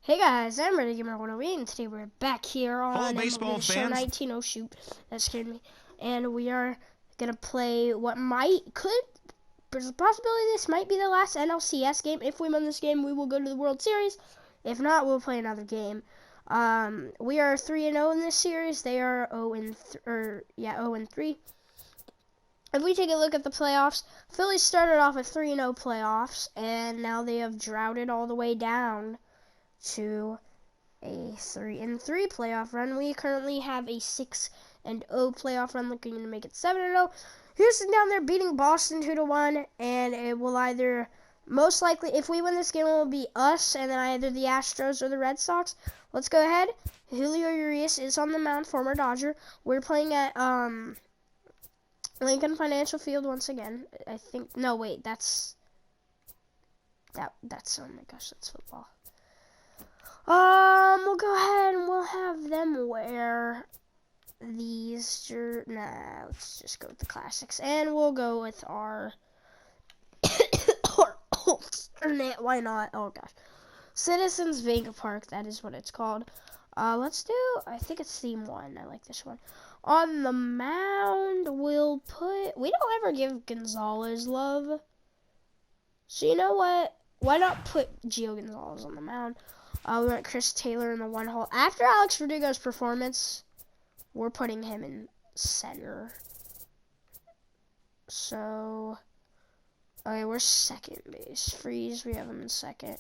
Hey guys, I'm Ready Gamer 108, and today we're back here on baseball Show fans. 19. Oh shoot, that scared me. And we are gonna play what there's a possibility this might be the last NLCS game. If we win this game, we will go to the World Series. If not, we'll play another game. We are 3-0 in this series. They are 0-3. If we take a look at the playoffs, Phillies started off at 3-0 playoffs, and now they have droughted all the way down to a 3-3 playoff run. We currently have a 6-0 playoff run, looking to make it 7-0. Houston down there beating Boston 2-1, and it will either, most likely, if we win this game, it will be us, and then either the Astros or the Red Sox. Let's go ahead. Julio Urias is on the mound, former Dodger. We're playing at Lincoln Financial Field once again. I think. No, wait, that's oh my gosh, that's football. We'll go ahead and we'll have them wear these let's just go with the classics. And we'll go with our alternate, why not? Oh gosh. Citizens Vega Park, that is what it's called. Let's do, I think it's theme 1. I like this one. On the mound, we don't ever give Gonzalez love. So you know what? Why not put Gio Gonzalez on the mound? We want Chris Taylor in the 1 hole. After Alex Verdugo's performance, we're putting him in center. So, okay, we're second base. Freeze, we have him in second.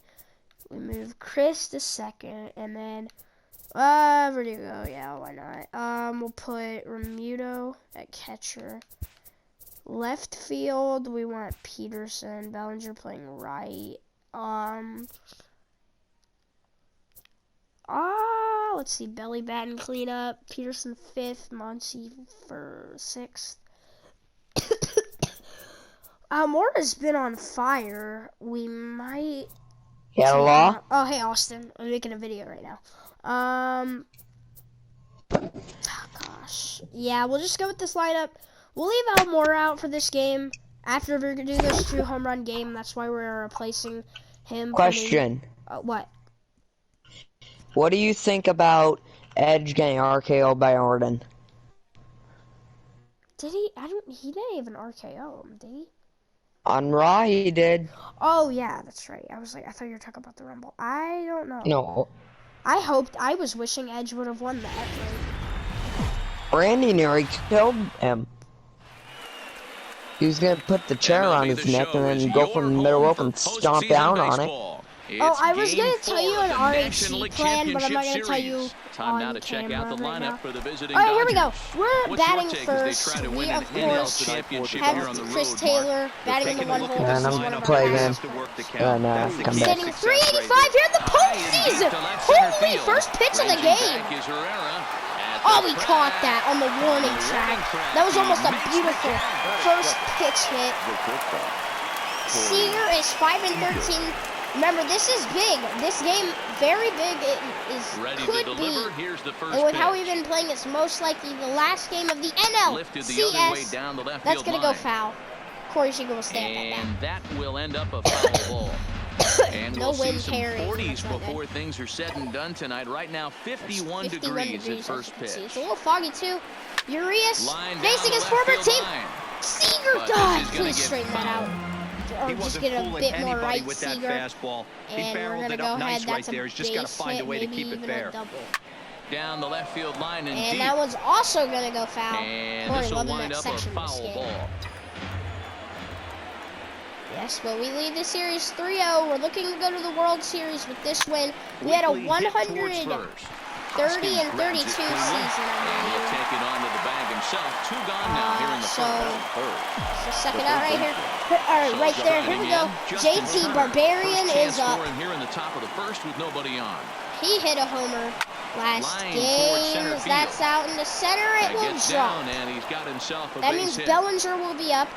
We move Chris to second, and then Verdugo, yeah, why not? We'll put Remuto at catcher. Left field, we want Peterson. Bellinger playing right. Let's see, belly batting cleanup. Peterson 5th, Muncy for 6th. Mora's been on fire. We might. Hello? Oh, hey, Austin. I'm making a video right now. Oh, gosh. Yeah, we'll just go with this lineup. We'll leave Almora out for this game. After Verdugo's 2 home run game, that's why we're replacing him. Question. What? What do you think about Edge getting RKO'd by Orton? Did he? He didn't even RKO him, did he? On Raw, he did. Oh, yeah, that's right. I thought you were talking about the Rumble. I don't know. No. I was wishing Edge would have won that. Right? Randy nearly killed him. He was going to put the chair on his neck and then go from the middle rope and stomp down on it. Oh, I was going to tell you an RHC plan, but I'm not going to tell you Time now on to check camera out the right lineup now. for the visiting All right, here we go. Dodgers. We're What's your batting take as they first. try to We, win an of NL course, championship have here on the Chris road, Taylor batting in the 1 hole. And This is I'm one gonna of play our again. guys. Come back. Sitting 385 here in the postseason. Holy, first pitch of the game. Oh, he caught that on the warning track. That was almost a beautiful first pitch hit. Seager is 5-13. Remember, this is big. This game, very big. Could be. And with how we've been playing, it's most likely the last game of the NLCS. That's going to go foul. Corey Seager will stay at that. And that will end up a foul ball. And No we'll wind see some carry. 40s before things are said and done tonight. Right now, 51 degrees at first pitch. It's a little foggy, too. Urias Line facing down his the former left team. field line. Seager, But God, this is gonna please get straighten that out. Or He just wasn't get a fooling bit more anybody right, with that Seager. fastball. He And we're barreled going to it go up ahead. nice right That's there. a He's just got to base find a hit, way to maybe keep it even fair. a double. Down the left field line and And deep. that one's also going to go foul. And Corey this will loving wind that up a section this foul game. ball. Yes, but we lead the series 3-0. We're looking to go to the World Series with this win. We had a 130 and 32 season, And he'll take it onto the bag himself. 2 gone now here in the first. So second out right here. Right there. Here we go. JT Barbarian is up. Here in the top of the first with nobody on. He hit a homer last Line game. towards center field. That's out in the center. It will Gets drop. down and he's got himself a That base means hit. Bellinger will be up.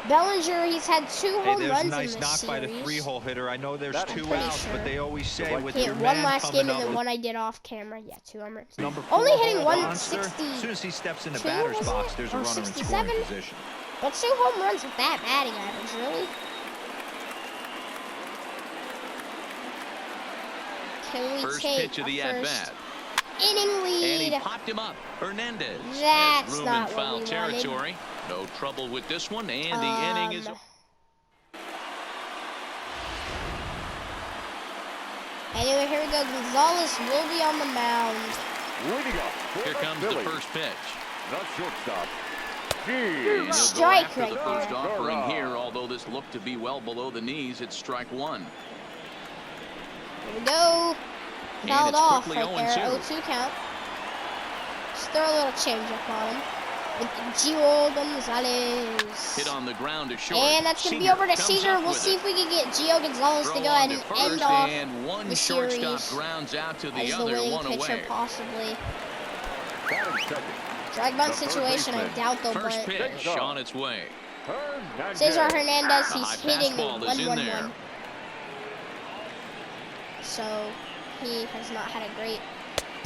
Bellinger, he's had 2 home Hey, there's runs a nice in knock this by the series. 3-hole hitter. I know there's 2 pretty outs, sure. but they always say with He your hit 1 man last coming game and up then with 1 I did off camera. Yeah, 2 home runs. number 4 Only hitting hole monster, 160. as soon as he steps in the 2, batter's was box, it? there's a Or runner in 67? scoring position. But 2 home runs with that batting average, really? Can we First take pitch of the a first at-bat. inning And he lead? popped him up. Hernandez That's has room not in what foul we territory. No trouble with this one, and the inning is... Anyway, here we go. Gonzalez will be on the mound. Here comes the first pitch. The shortstop. And he'll go Strike after right the first there. offering here, although this looked to be well below the knees. It's strike one. Here we go. And Fouled it's off quickly right there. 0-2. 0-2 count. Just throw a little changeup on him. With Gio Gonzalez. Hit on the ground to short. And that's going to be over to Seager. We'll see if we can get Gio Gonzalez to go ahead and end off and one the shortstop series grounds out to the as the other, winning one pitcher, away. possibly. Batting second. Drag bunt The first situation, I baseman. doubt they'll First bunt. pitch on its way. Hernandez. Cesar Hernandez, The he's high hitting fastball is in 1-1-1. there. So he has not had a great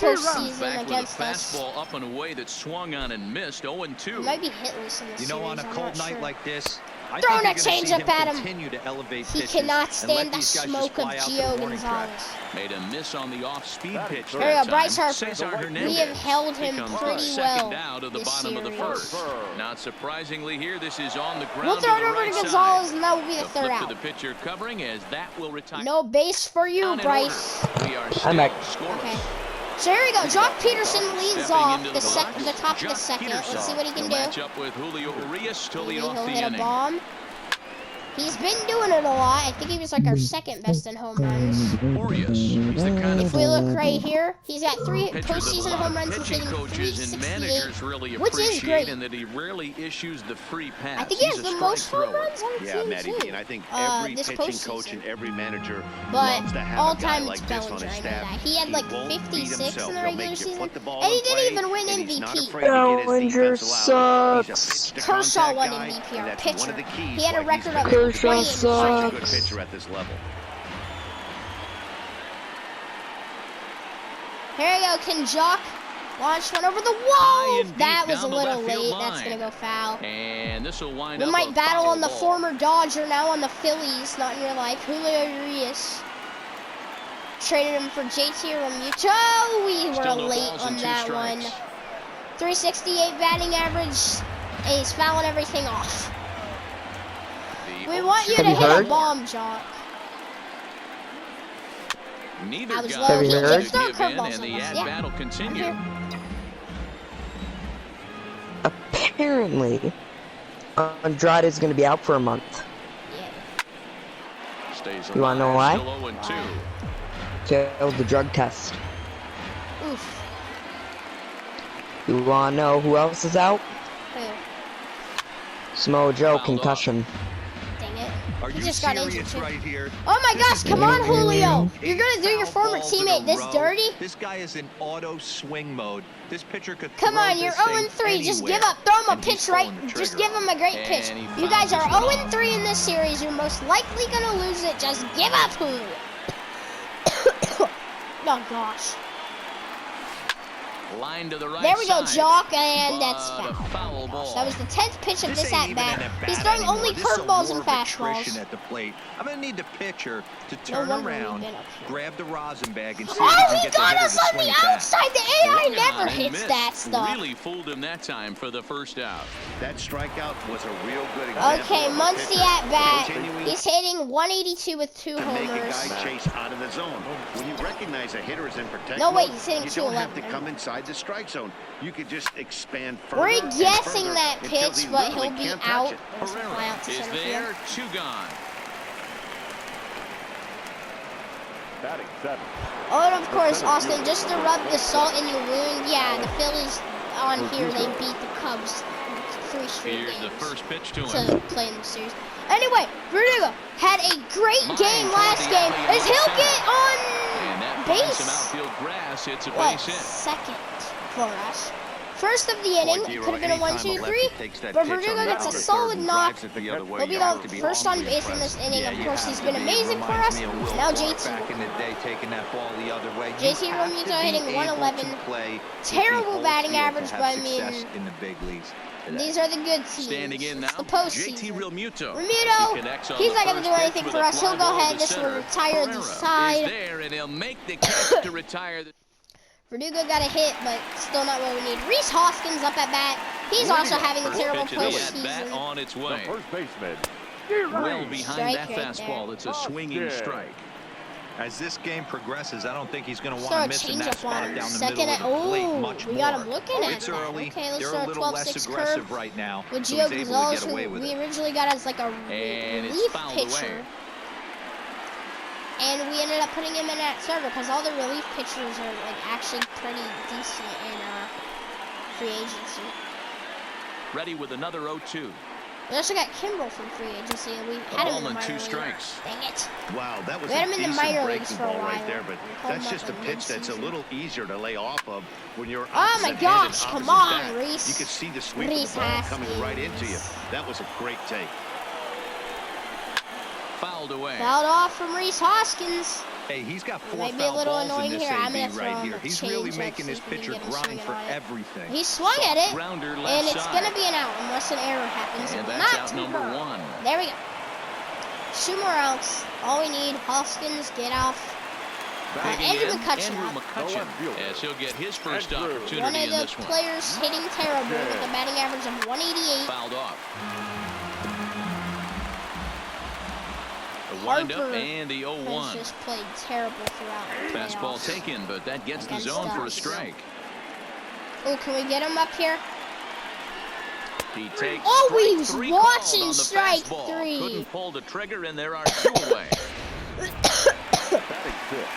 Back postseason with against a us. fastball up and away that swung on and missed. 0-2. He might be hitless in this You know, on a series, I'm cold not night sure. like this, I Throwing think a you're gonna see changeup at him. continue to elevate He pitches cannot and stand let the these guys just smoke of fly out to the Gio warning track. Gonzalez. Made a miss on the off-speed pitch. Here we go, that Bryce time. Harper. Cesar We Hernandez have held him becomes the pretty second well out of the this bottom of the series. first. Not surprisingly here, this is on the ground. We'll throw it to the over right to Gonzalez, side. and that will be the The third flip to out. the pitcher covering as that will retire. No base for you, Down in Bryce. order. We are still I'm back. scoreless. Okay. So here we go. Jock Peterson leads Stepping off into the box, top of the Jock second. Let's Peterson see what he can will do. match up with Julio Urias to Maybe lead off he'll the hit a inning. bomb. He's been doing it a lot. I think he was like our second best in home runs. Urias, he's the kind If of we look right here, he's got 3 pitcher that a postseason lot home of runs. He's pitching hitting coaches and 368. managers really which is appreciate, great. and that he rarely issues the free pass. I think he has He's the a most strike home thrower. runs on the Yeah, team Matty too. B, and I think every this pitching postseason. coach and every manager But loves to have all a guy time like it's this on Bellinger. his I know staff. that. He had He like won't beat 56 himself. in the He'll regular make you season, put the ball and he in didn't play, even win and he's not MVP. afraid to get his Bellinger defense allowed. He's a sucks. pitch-to-contact Kershaw won guy, MVP, and our that's pitcher. one of the keys He had a why he's record of been able to Kershaw be such a good sucks. pitcher at this level. Here we go. Can Jock launch one over the High wall? and deep That was a down the little left field late. That's line. gonna go foul. And this will wind We up might a battle foul on the ball. former Dodger, now on the Phillies, not in real life. Julio Urias. Traded him for JT Realmuto. We were Still no late balls on and 2 that strikes. one. 368 batting average. And he's fouling everything off. The We want you to Have you hit a heard? bomb, Jock. Neither I was guy low. Have you will heard? give Throw in, curveballs and the on us. at-bat will I'm continue. here. Apparently, Andrade is going to be out for a month. Yeah. Stays You wanna know why? alive, still 0-2. Failed the drug test. Oof. You want to know who else is out? Who? Samoa Joe, Fouled concussion. Dang it. Are He you just got injured serious too. right here? Oh my This gosh, is come on, ridiculous. Julio. You're Eight gonna do your foul former balls in a teammate this row. dirty? This guy is in auto swing mode. This pitcher could Come throw on, you're this thing 0-3. Just give anywhere, up. Throw him a and he's pitch right. pulling the Just trigger give him a great pitch. And he You guys are fouls this one 0-3 in this series. You're most likely gonna lose it. Just give up, Julio. Oh gosh. Line to the right There we go, side. Jock, and that's But a foul. foul ball. That was the 10th pitch of This this ain't at even an bat. at-bat He's throwing anymore. only This is a curveballs war and of attrition fastballs. at the plate. I'm gonna need the pitcher to No turn wonder we've around, been up here. grab the rosin bag, and see Oh, if he can he get the got hitter us to on swing the it back. outside. The AI Swung never on and hits missed. that stuff. Really fooled him that time for the first out. That strikeout was a real good example. Okay, of a Muncie pitcher at bat. continuing He's hitting 182 with 2 to make a homers. guy chase out of the zone. When you recognize a hitter is in protect No, wait, mode, he's hitting you don't have to 211. come inside the strike zone. You could just expand further. We're and guessing further that until pitch, he but literally he'll be can't touch out. it. There's a fly Herrera out to is center there, field. 2 gone. Batting seven. Oh, and of course, Austin, just to rub the salt in your wound, yeah, the Phillies on here, they beat the Cubs 3 straight Here's the games first pitch to him. to play in the series. Anyway, Verdugo had a great Line game toward last the game. alley As in he'll center. get And that on finds some base. outfield grass. It's a Well, base hit. second for us. First of the inning, it could have been a 1-2-3, but Verdugo gets a solid knock. He'll be the first on base in this inning. Of course, he's been amazing for us. Now JT. Back in the day, taking that ball the other other way. JT You have to Realmuto hitting be able 111. to play Terrible with the whole batting field to average, have but I success mean, in the big leagues. these are the good teams. Standing in It's now, the JT postseason. Realmuto. Remuto, He connects on he's the not going to first do pitch anything with for a us. fly He'll go ball ahead. to This will center. retire the Pereira side. is there, and he'll make the catch to retire the... Verdugo got a hit, but still not what we need. Reese Hoskins up at bat. He's also having a First terrible pitch of the at-bat postseason. on its The way. first baseman. Well behind Strike that right fastball. there. It's a swinging strike. As this game progresses, I don't think he's going to Throw want a to miss in change that up on spot him. down the Second middle at, of the plate much we more. got him looking at It's that. early. Okay, let's They're throw a a little less 12-6 aggressive curve right now. with So Gio he's able to Gonzalez, get away who with we it. originally got as like a And it's relief fouled pitcher. away. And we ended up putting him in at starter because all the relief pitchers are like actually pretty decent in free agency. Ready with another 0-2. We also got Kimbrel from free agency, and we had him in the Ball and minor 2 leagues. strikes. Dang it. Wow, that was We had a him in the decent minor leagues breaking for a ball right while. there, but We called him that's up just a in pitch that's a mid-season. little easier to lay off of when you're Oh my opposite-handed, gosh, come opposite on, bat. Reese. You could see the sweep Reese of the ball coming right Haskins. into you. That was a great take. Fouled away. Fouled off from Reese Hoskins. Hey, he's got It 4 might be a foul little balls in annoying this here. I'm AB gonna throw right him here. a He's really changeup, making see his if we can pitcher get him grind swinging for on it. everything. He swung at it, Grounder left and it's side. gonna be an out unless an error happens. And that's Not out too number bad. 1. There we go. 2 more outs. All we need. Hoskins, get off. Batting Andrew in, McCutcheon Andrew up. McCutcheon, as he'll get his first Andrew. opportunity One of in the this one. players hitting terrible with a batting average of 188. Fouled off. The windup Harper and the has 0-1. just played terrible throughout the Fastball playoffs. taken, but that gets the Against zone for a us. strike. Oh, can we get him up here? He takes Oh, strike he was 3 watching called on the strike fastball. 3. Couldn't pull the trigger, and there are 2 away. Batting fifth.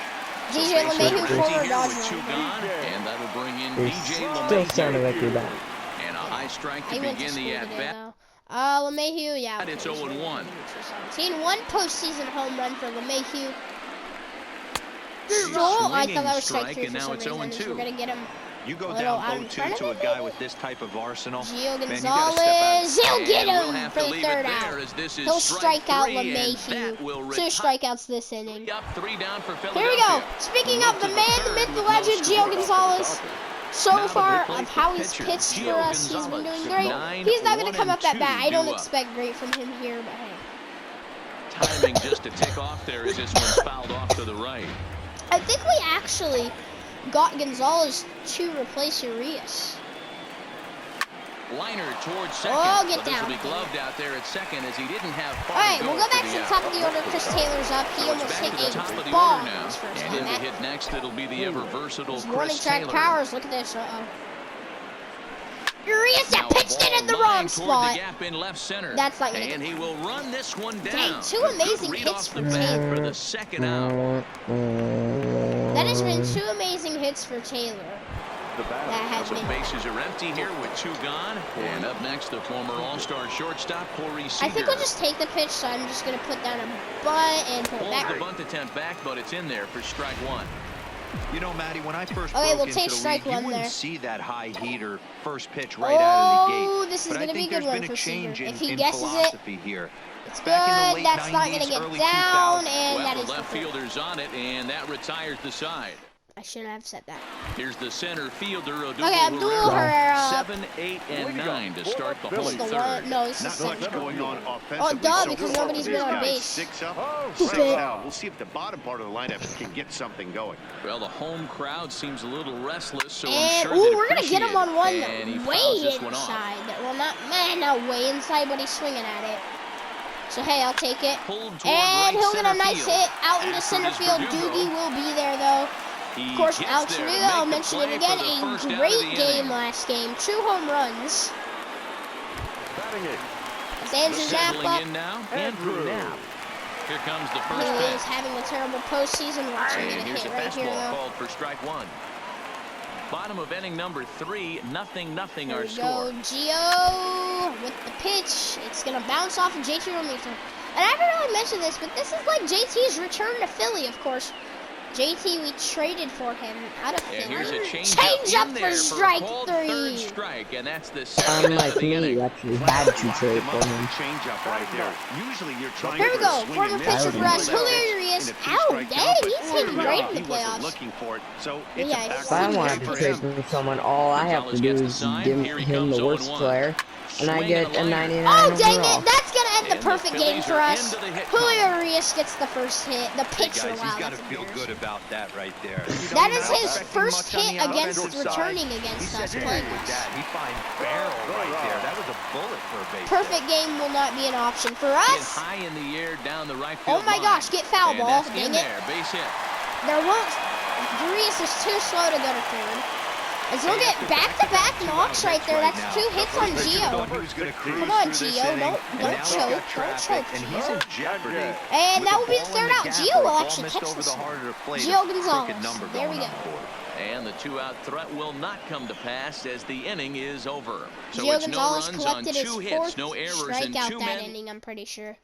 DJ Bases LeMahieu empty forward here dodge with 2 run. gone, and that'll bring in They DJ still sounded like you're LeMahieu. back. And a high strike I to went to begin school the today, at-bat. though. LeMahieu, yeah. It's okay, 0-1. 1 postseason home run for LeMahieu. He's Oh, I swinging thought that was strike strike, 3 and for now some it's reason. 0-2. We're going to get him. You go A little down out in 0-2 front of to a it, guy maybe? with this type of arsenal. Gio Man, you gotta step out. Gonzalez, he'll get And we'll him have for to the leave third it there out. as this is He'll strike strike out 3, and that LeMahieu. will 2 retire. strikeouts this inning. Up, 3 down for Here Philadelphia. we go. Speaking of the man, the myth, the legend, Gio Gonzalez. So Now far, the of how he's pitcher, pitched Gio for us, he's been Gonzalez. doing great. 9, He's not going 1, to come up and at bat. 2 I don't due up. expect great from him here, but hey. Timing just to tick off there as this one's fouled off to the right. I think we actually got Gonzalez to replace Urias. Liner towards second. Oh, get but this down. will be gloved out there at second as he didn't have far All right, to we'll go go back for to the out. top of the order. Chris Taylor's up. He So it's almost back hit to the top of a the ball order now. his first And in the at hit next, it'll be the ever versatile His warning Chris track Taylor. powers. Look at this. Uh-oh. Urias Now a pitched it ball in the lined wrong toward spot. The gap in left center. That's not gonna And get he will run this one down. Dang, 2 A good amazing read hits off for the bat Taylor. for the second out. That has been 2 amazing hits for Taylor. The batter. That has So been. bases are empty here with 2 gone. And up next, the former All-Star shortstop, Corey Seager. I think we'll just take the pitch, so I'm just going to put down a bunt and pull it Pulls back. the bunt attempt back, but it's in there for strike 1. You know, Matty, when I first Okay, broke we'll into take the strike league, you 1 wouldn't there. see that high heater first pitch right out of the gate. Oh, this is But I going to be a think good there's one been for a change Seager. in, If he in guesses it, philosophy here. it's Back in the good. late That's not going to 90s, get early down, 2000s. and Well, that the is left the goal. fielder's on it, and that retires the side. I should have said that. Here's the center fielder, Okay, Abdul Herrera. 7, 8, and 9 to start the This whole is the third. one. No, this is Not second. much going on offensively. duh, so because far nobody's for been these on guys. base. 6 up, Oh, 6 okay. out. We'll see if the bottom part of the lineup can get something going. Well, the home crowd seems a little restless, so I'm And, sure ooh, they'd we're going to get him appreciate on one it. And he way fouls this one off. inside. Well, not way inside, but he's swinging at it. So, hey, I'll take it. Pulled toward And right he'll get a center nice field. hit out into After center this field. Verdugo, Doogie will be there, though. he Of course, gets Alex there to Verdugo, I'll make the mention it play again, for the a first out of great the game inning. last game. 2 home runs. batting it. It's Andrew Knapp Settling up. in now, Andrew. Andrew Knapp. Here comes the first He is pitch. having a terrible postseason. Watch him And get a here's hit a right here, fastball though. called for strike 1. Bottom of inning number 3, 0-0 Here our we score. go, Gio with the pitch. It's gonna bounce off of JT Realmuto. And I haven't really mentioned this, but this is like JT's return to Philly, of course. JT, we traded for him out of And here's Philly. a change Change-up in for there strike a called 3. third strike, and that's the second out Unlike of the me, inning. you actually had to trade for him. Change up right there. Usually you're trying Here we for go. a swing Former and pitcher miss. for us, In a Julio Urias. Ow, two-strike dang, count, but he's hitting here great we in the are. He wasn't playoffs. looking for it, so it's Yeah, a back If I on wanted the to for trade him. for someone, all I have to Gonzalez do gets the is sign. give Here he him comes, the worst 0-1. player, and I Swing get and a a liner. 99 Oh, dang overall. it. That's going to end the And the perfect game Phillies for are us. into the hit Julio column. Urias gets the first hit. The Hey pitcher, guys, wow, he's got to that's feel good embarrassing. about that right there. That is Not his expecting first much on hit the against offensive side. returning He against said us to playing with us. that. He finds barrel right there. That was a bullet for a base hit. Perfect game will not be an option for Hit us. high in the air down the right Oh field my line. gosh, get foul And ball. that's Dang in it. there, base hit. There won't. Urias is too slow to go to third. As he'll get back-to-back knocks right there. That's 2 hits on Gio. Come on, Gio. Don't choke. Don't choke, And he's in Gio. jeopardy. And that will be the With the ball in third out. the gap, Gio or a will ball actually missed catch over this the one. harder to play, Gio the Gonzalez. crooked number There we going go. on the board. And the 2-out threat will not come to pass as the inning is over. So Gio it's no Gonzalez runs on collected his 2 hits, fourth no errors, and strikeout 2 that men. inning, I'm pretty sure.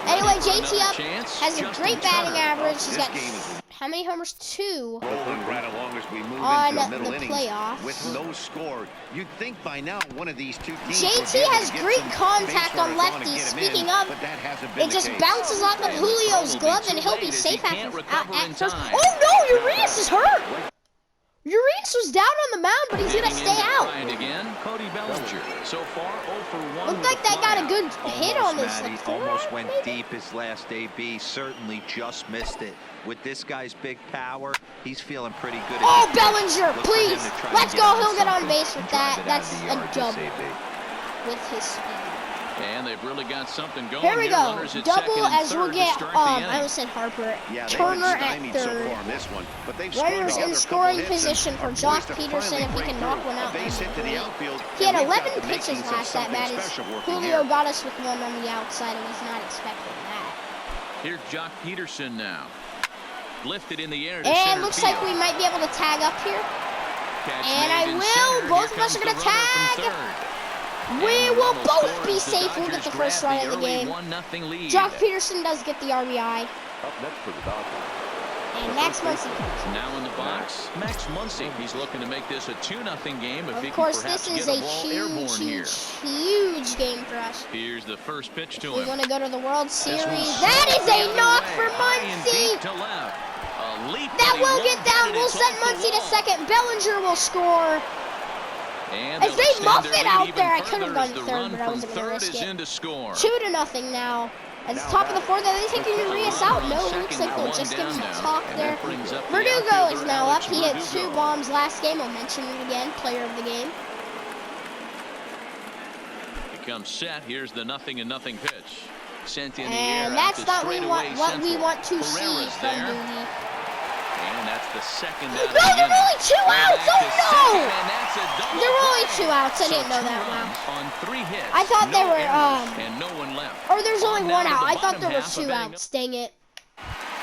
Anyway, JT up has a great batting average. He's got how many homers? 2 Rolling right along as we move on into the middle the innings playoffs. with no score. You'd think by now one of these two teams JT would be able has to get great some contact base on runners and lefties. get 'em Speaking in, of, but that hasn't been it the just case. bounces off of And the throw Julio's will be glove, too and he'll be late as safe he can't at recover in first. time. Oh no, Urias is hurt. Urias was down on the mound, but he's gonna Digging in stay to out. try it again, Cody Bellinger. So far, 0 for 1 Looked with like that got a flyout. good hit on this. Matty, Like, almost maybe? went deep his last AB. Certainly just missed it. With this guy's big power, he's feeling pretty good. Oh, at this pitch. Bellinger, Look for him please. to try Let's and go. get on He'll get on something base with and drive that. it out That's of the a yard, double this AB. with his speed. And they've really got something going. Here we go. Runners at second Double and as we'll third to get, start the I inning. almost said Harper. Yeah, they've Turner been at stymied so third. far on this one, but they've Runners strung in together a scoring couple hits position and for are Josh poised to Peterson finally if he break can knock through. one out. A base hit to the He outfield, had and we've got 11 the pitches makings of last at something bat. special working Julio here. got us with one on the outside and was not expecting that. Here's Jock Peterson now. Lifted in the air to And center looks field. like we might be able to tag up here. Catch and made I in will. center. Both Here of us are comes gonna the runner from tag. third. We And the will run both score be as the safe. We'll get Dodgers the first grab run of the early game. 1-0 lead. Jock Peterson does get the RBI. Up next for the Dodgers. And Max Muncy. Now in the box, Max Muncy. He's looking to make this a 2-0 game if he Of can course, perhaps this is get a a ball airborne here. huge game for us. Here's the first pitch to We him. want to go to the World This Series. one's That is the a other knock way, for high and deep Muncy. to left. A leap, That but he will won't get down. it. We'll It's send off the Muncy to wall. second. Bellinger will score. And As they'll they extend muff their it lead out even there, I could further have gone as the third, run but I from wasn't gonna third risk is it. in to score. 2-0 now. At the top of the fourth, are they taking Urias out? No, it looks like they'll just give him a talk there. Verdugo is now up. He hit 2 bombs last game. I'll mention it again. Player of the game. He comes set. Here's the 0-0 pitch. Sent in the air. And out that's to not straightaway what we central. want to see Herrera's from there. Booney. And that's the second No, out of there the were inning. only 2 outs. Back to Oh second, no! and that's a double There were only play. 2 outs. I So didn't know 2 that. Wow. runs on 3 hits. I thought no they were, errors, and no one left. Or there's only On 1 down to out. the I thought bottom there were half 2 of inning. outs. Dang it.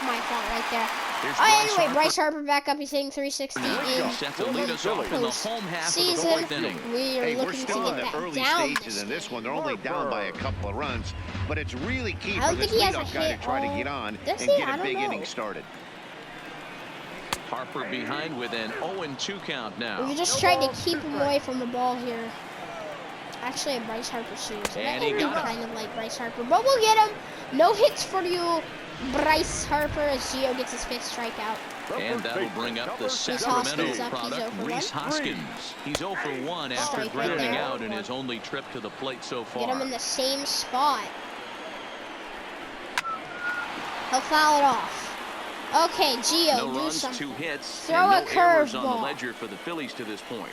My fault right there. Here's Anyway, Harper. Bryce Harper back up. He's hitting 360 in Set to lead us off in the home half of the season. 4th inning. We are Hey, we're looking to still in get the that early down stages in this game. one. They're only down by a couple of runs, but it's really key I for don't this think he has a leadoff guy hit to try to all- get on Does and he? get I a don't big know. inning started. Harper behind with an 0-2 count now. We just tried to keep him away from the ball here. Actually, a Bryce Harper series. And I he got kind of like Bryce Harper, but we'll get him. No hits for you, Bryce Harper, as Gio gets his 5th strikeout. And that'll bring up the Sacramento Hoskins up, he's product, 0 for Reese 1. Hoskins. He's 0 for 1 after Strike right grounding there. out in his only trip to the plate so far. Get him in the same spot. He'll foul it off. Okay, Gio, No do runs, something. 2 hits, Throw and a no errors on the curveball. ledger for the Phillies to this point.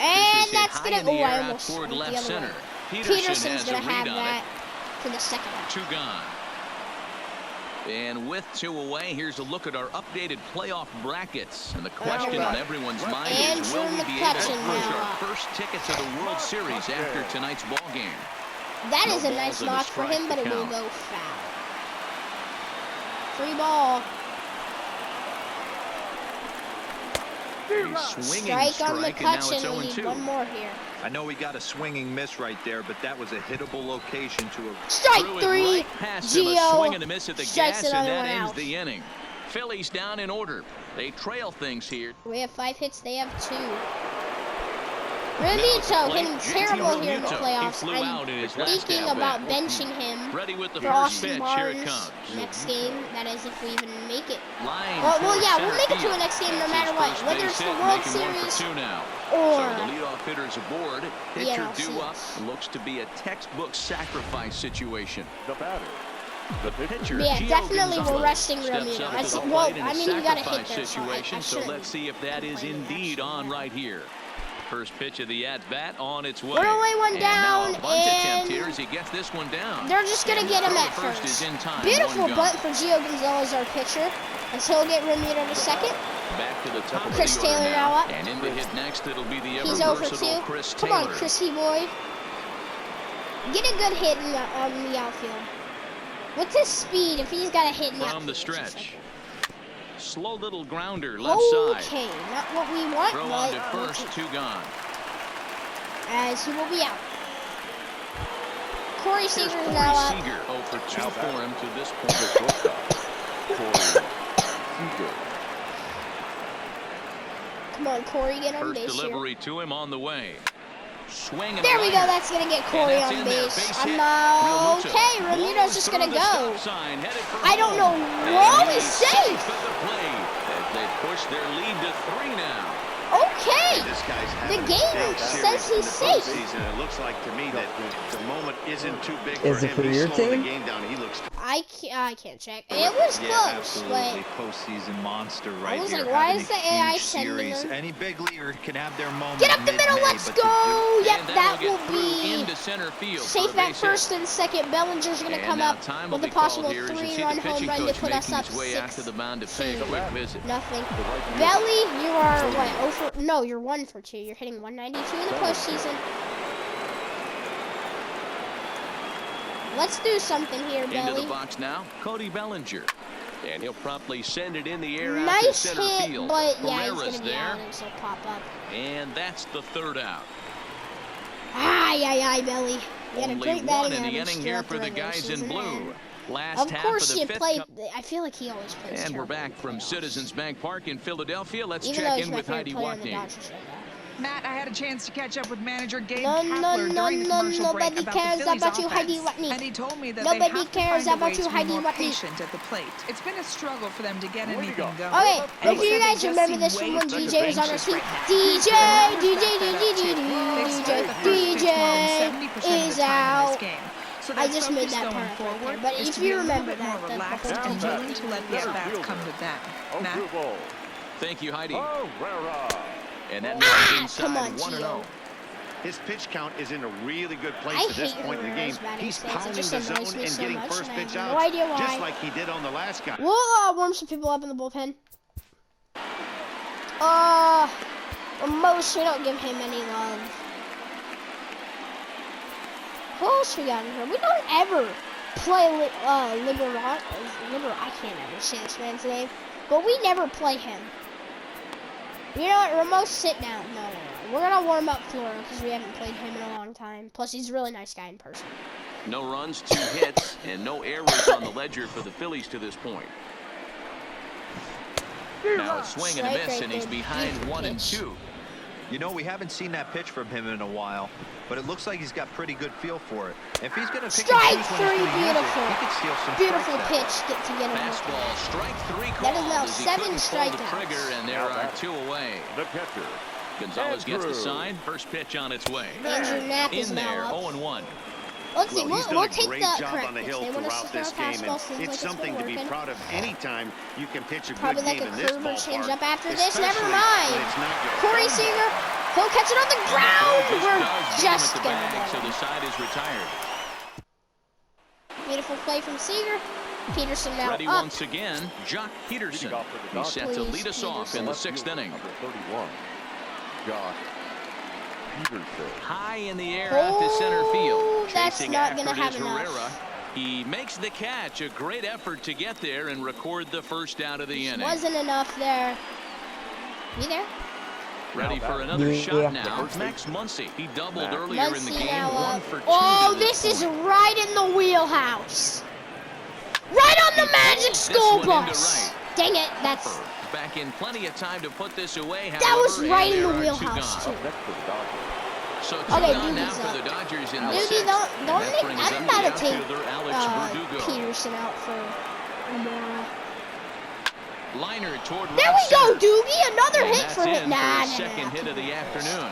And This is hit that's high gonna. in the Oh, air I out almost toward went the left other center. way. Peterson Peterson's has a gonna have read on that it. for the second out. 2 gone. And with 2 away, here's a look at our updated playoff brackets. And the question on everyone's mind is, will we be able to Andrew push McCutcheon our now. first ticket to the World Series after tonight's ball game? That No is a balls nice and a knock for strike him, but to it will count. go foul. Free ball. Swinging Strike on strike, and now it's McCutcheon. We need 0-2. one more here. I know he got a swinging miss right there, but that was a hittable location to a... Strike Threw it 3. right past him, a Gio swing and a miss at the strikes gas, and another that one ends out. the inning. Phillies down in order. They trail things here. We have 5 hits. They have 2. Realmuto hitting terrible here in the playoffs. I'm thinking about benching him Ready with the for first Austin pitch. Here it Barnes comes. next game. That is, if we even make it. Line Well, yeah, toward we'll make it to center the next game no field. matter That's what, his first whether base it's the hit, World making one for Series 2 now. or So the leadoff hitter's aboard. the Pitcher due up. NLCS. Looks to be a textbook sacrifice situation. The batter. The pitcher. Yeah, Gio definitely we're Gonzalez resting steps Realmuto. up to the Well, plate in a I mean, you got to hit sacrifice there. situation, so shouldn't let's see if that is complain, indeed actually, on yeah. right here. First pitch of the at-bat on its way. We're only one And down, now a bunt attempt and here as he gets this one down. They're just going to And get him throw at to first first. is in time. Beautiful One gone. bunt for Gio Gonzalez, our pitcher. And so he'll get Realmuto to second. Back to the top Chris of the order Taylor now up. And in to hit next, it'll be the He's 0 for ever-versatile 2. Chris Come Taylor. on, Chrissy boy. Get a good hit on the outfield. What's his speed if he's got a hit in the From outfield? the stretch. Slow little grounder left side. Okay, not what we want, Throw but on to first, 2 gone. as he will be out. Corey Here's Seager's Corey now up. Seager, 0 for 2 for him to this point. The shortstop. Corey Seager. Come on, Corey, get on First base here. delivery to him on the way. Swing and There we go. liner. That's gonna get Corey that's on in there. base. Base I'm hit. not Realmuto okay. Realmuto's blows just through gonna the go. stop sign, headed for I don't home. know. And Whoa, he's he's safe. at the plate as they push their lead to 3 now. Okay. This guy's The having a game big says series in he's the safe. postseason. It looks like to me that the moment isn't too big Is for it him. for He's your slowing team? the game down. He looks I can't check. It was Yeah, close, absolutely. Postseason monster right was here. like, why having is a the AI huge sending series. him? Any big leaguer can have their moment. Get up the middle. mid-May, Let's but to go. Yep, And that that'll will get through be into center field for a safe at base hit. first and second. Bellinger's gonna And come now up time will with a be called possible here as you see 3-run the home pitching run to coach put us making up his way out to the mound to pay a 6-2. quick visit. Nothing. The right fielder. Belly, you are what? 0 for, no, you're 1 for 2. You're hitting 192 in the postseason. Let's do something here, Into Belly. the box now, Cody Bellinger. And he'll promptly send it in the air out to Nice center hit, field. but yeah, he's Herrera's gonna be there. out and so pop up. And that's the 3rd out. Ay, Belly. You had a Only great 1 batting in the average inning here throughout for the the regular guys in season, blue. Last Of half course, of the you 5th played. cup. I feel like he always plays. And we're terrible back in from playoffs. Citizens Bank Park in Philadelphia. Let's Even though check he's in my with favorite Heidi player on the Watney. Dodgers right now. Matt, I had a chance to catch up with manager Gabe No, Kapler no, during the no, commercial break nobody about cares the Phillies about you, offense. Heidi Watney. And he told me that Nobody they have cares to find about a way you, to be Heidi more Watney. patient at the plate. It's been a struggle for them to get Way to anything go. going. Okay, And if he you said guys they remember just this seem from when way too DJ was on our anxious team, right now. DJ They spent the first pitch more than 70% of is the time in out. this game. So I their just made focus that going part right there, forward but is if to be you a little remember bit more that relaxed whole and thing. willing to let the Center at-bats fielder. come to them. Matt? Approval. Thank you, Heidi. Herrera. And that Ah, moves come inside on, 1-0. Gio. His pitch count is in a really good place I at this hate point in the game. Herrera's batting He's stance. It pounding just the annoys zone me and so getting much, first and I pitch have out, no idea why. just like he did on the last guy. We'll warm some people up in the bullpen. Most we don't give him any love. Who else we got in here? We don't ever play Libero. I can't ever say this man's name, but we never play him. You know what? Ramos, sit down. No. We're gonna warm up Flora because we haven't played him in a long time. Plus, he's a really nice guy in person. No runs, 2 hits, and no errors on the ledger for the Phillies to this point. Now a swing and a Strike miss, right and he's there. behind Beautiful 1 and pitch. 2. You know, we haven't seen that pitch from him in a while, but it looks like he's got pretty good feel for it. If he's going to pick Strike and choose when he's 3, going to use it, beautiful. he could steal some Beautiful strikes that pitch to get him. Fastball, strike 3 called. That is now as he 7 couldn't pull the strikeouts. trigger, and there are 2 away. The catcher. Gonzalez gets the Andrew. sign. First pitch on its way. Andrew Knapp is In there, now up. 0-1. Let's see. Well, he's done We'll a take great the job correct on the pitch. hill They want us to throughout throw this a game, fastball. and Seems like it's something to be working. proud of anytime you can pitch a Probably good like game a in this curve or ballpark. change up after this. Never especially mind. when it's not your Corey home Seager, he'll catch it on the ground. We're Does just beat him at the gonna bag, so get the him. side is retired. Beautiful play from Seager. Peterson now Ready up. once again, Jock Peterson. Leading off for the He's set to Please, lead us off in the 6th inning. Number 31. Josh Peterson. High in the air out to center field. That's Chasing not after gonna it have is enough. Herrera. He makes the catch. A great effort to get there and record the first out of the inning. Wasn't enough there. You there? Ready for another shot Yeah. now. Max Muncy. He doubled earlier in the Muncy game. now 1 up. for 2 Oh, to this is point. right in the wheelhouse. Right on the He magic pulls school this one into bus. right. Dang it, that's Back in plenty of time to put this away. that was however, right and in the there are 2 wheelhouse gone. too. Next to the Dodgers. So 2 Okay, gone now Doogie's for up. the Dodgers in the Doogie, 6th. don't And that make. brings I'm up about the to take outfielder, Alex Verdugo. Peterson out for Amora. Liner toward There right we go, center. Doogie. Another And hit that's for him. in Nah, his second hit of the afternoon.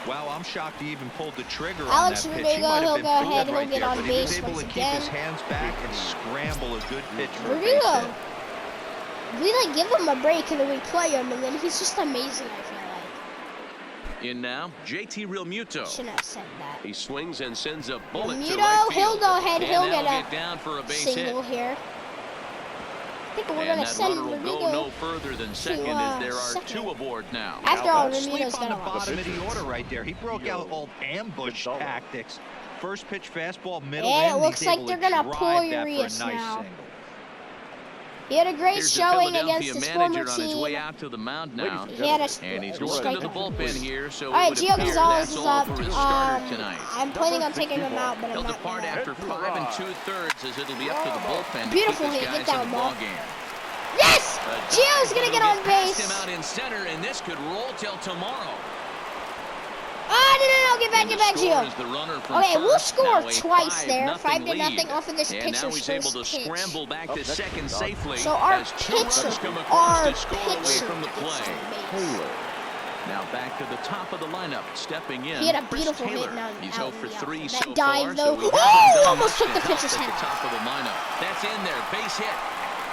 Wow, I'm shocked he even pulled the trigger Alex on that pitch. Verdugo, Might have he'll been go fooled ahead, he'll right get there, on but he was base able once to keep again. his hands back and scramble a good pitch for a base Verdugo. hit. We like give him a break and then we play him, and then he's just amazing. I feel like In now, JT Realmuto. shouldn't have said that. He swings and sends a bullet to Realmuto, right field. he'll go ahead, And he'll that'll get a down for a base single hit. here. I think we're And gonna that send runner will go Verdugo. no further than second as there are second. 2 aboard now. After all, Don't Realmuto's sleep on the gonna bottom of the order right there. He broke out old ambush tactics. First pitch fastball, middle Yeah, it in. looks He's like able they're to gonna drive pull that for a Urias nice now. single. He had a great Here's the showing Philadelphia against his manager former on his way team. out to the mound now. He had a And he's strike. going to the bullpen here, so All right, it would Gio appear Gonzalez that's is all up. for his starter tonight. I'm planning on taking him out, but He'll I'm not depart gonna. after 5 2/3 as it'll be up to the bullpen to Beautiful keep his hit. guys Get down, in the ball. ballgame. Yes! Gio's gonna get on Past base. him out in center, and this could roll till tomorrow. No, get back, Gio. Okay, we'll score twice there. 5-0 off of this And now pitcher's he's able to first pitch. scramble back to second safely. So our as 2 runners pitcher, come across our to score away pitcher from the gets play. on base. Now back to the top of the lineup, stepping in. He had a Chris beautiful Taylor. hit now. He's out 0 in for the 3 outfield. so That dive, far. though. So he Oh, hasn't done almost much took to the help pitcher's at head. the top of the lineup. That's in there, base hit.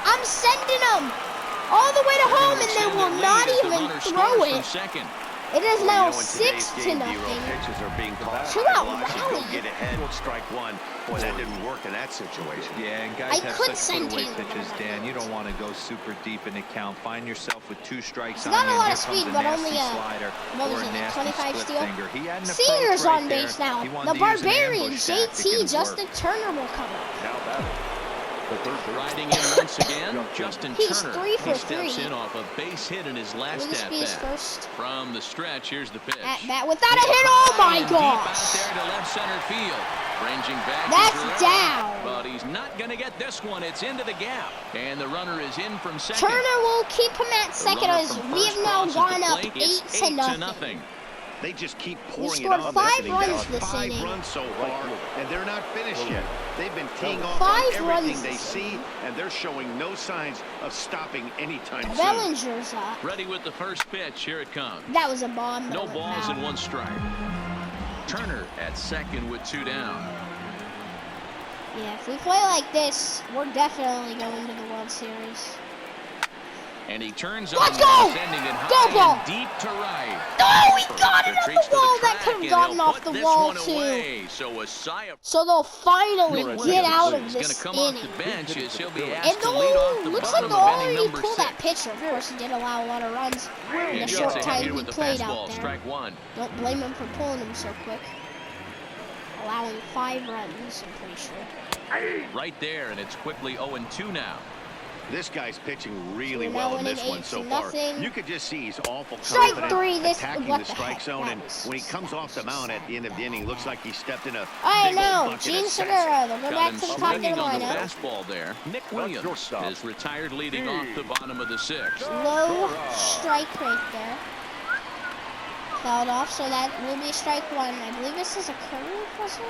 I'm sending him all the way to home, and they will not even throw it. Second. It is Well, now you know, in today's 6 to game, nothing. D-roll pitches are being called. Two-out Well, I should go rally. get ahead. Strike one. Boy, that didn't work in that situation. Yeah, and I guys have could such send put-away Taylor, pitches, but I'm Dan. not You going don't want to go super deep in the count. Find yourself with 2 strikes He's on got you, a and lot here of comes speed, a but nasty only a- slider what or was a it, nasty 25 split steal? finger. He had an Seires approach right on there. base now. He wanted The to use an Barbarian, ambush tactic, JT, and it Justin worked. Turner will come up. Now batter. The third baseman. Riding in once again, Justin He's Turner. 3 for He steps 3. in off a base hit in his last Wouldn't at be his bat. first From the stretch, here's the pitch. at bat without a hit. Oh my And deep out gosh! there to left center field. Ranging back. That's is Guerrero, down. But he's not going to get this one. It's into the gap. And the runner is in from second. Turner will keep him at The second runner as from we first have now crosses the gone up plate. 8 It's to 8 nothing. nothing. They just keep We pouring it scored on 5 this inning. runs That's this 5 inning. runs so far, and they're not finished yet. They've been teeing off 5 on runs everything they this see, and they're showing no signs of stopping anytime soon. Bellinger's up. Ready with the first pitch. Here it comes. That was a bomb. No balls and 1 strike. Turner at second with 2 down. Yeah, if we play like this, we're definitely going to the World Series. And he turns Let's on go! sending it Go, high ball! and deep to right. Oh, we got it Retreats off the to wall. That track, could have and gotten he'll off put the this wall, one too. away. So a sigh of So they'll finally Nick get out of Williams this is going to come inning. off the bench as he'll be And asked to lead off the looks like bottom they'll of inning already number pull 6. that pitcher. Of course, he did allow a lot of runs in And the gets short ahead time here he with the played fastball, out there. strike 1. Don't blame him for pulling him so quick. Allowing 5 runs, I'm pretty sure. Right there, and it's quickly 0-2 now. This guy's pitching really So we're well now in this winning one so 8-0. far. You could just see he's awful Strike confident 3, this- attacking what the the strike heck? zone, That and was- when he comes off the mound at the end of the inning, looks like he stepped in a Alright, big old now, bucket Gene of Segura, they'll go Got back him to the top of the swinging on the lineup. fastball there. Nick Williams shortstop. is retired leading off the bottom of the 6th. Low strike right there. Fouled off, so that will be strike 1. I believe this is a curve, was it?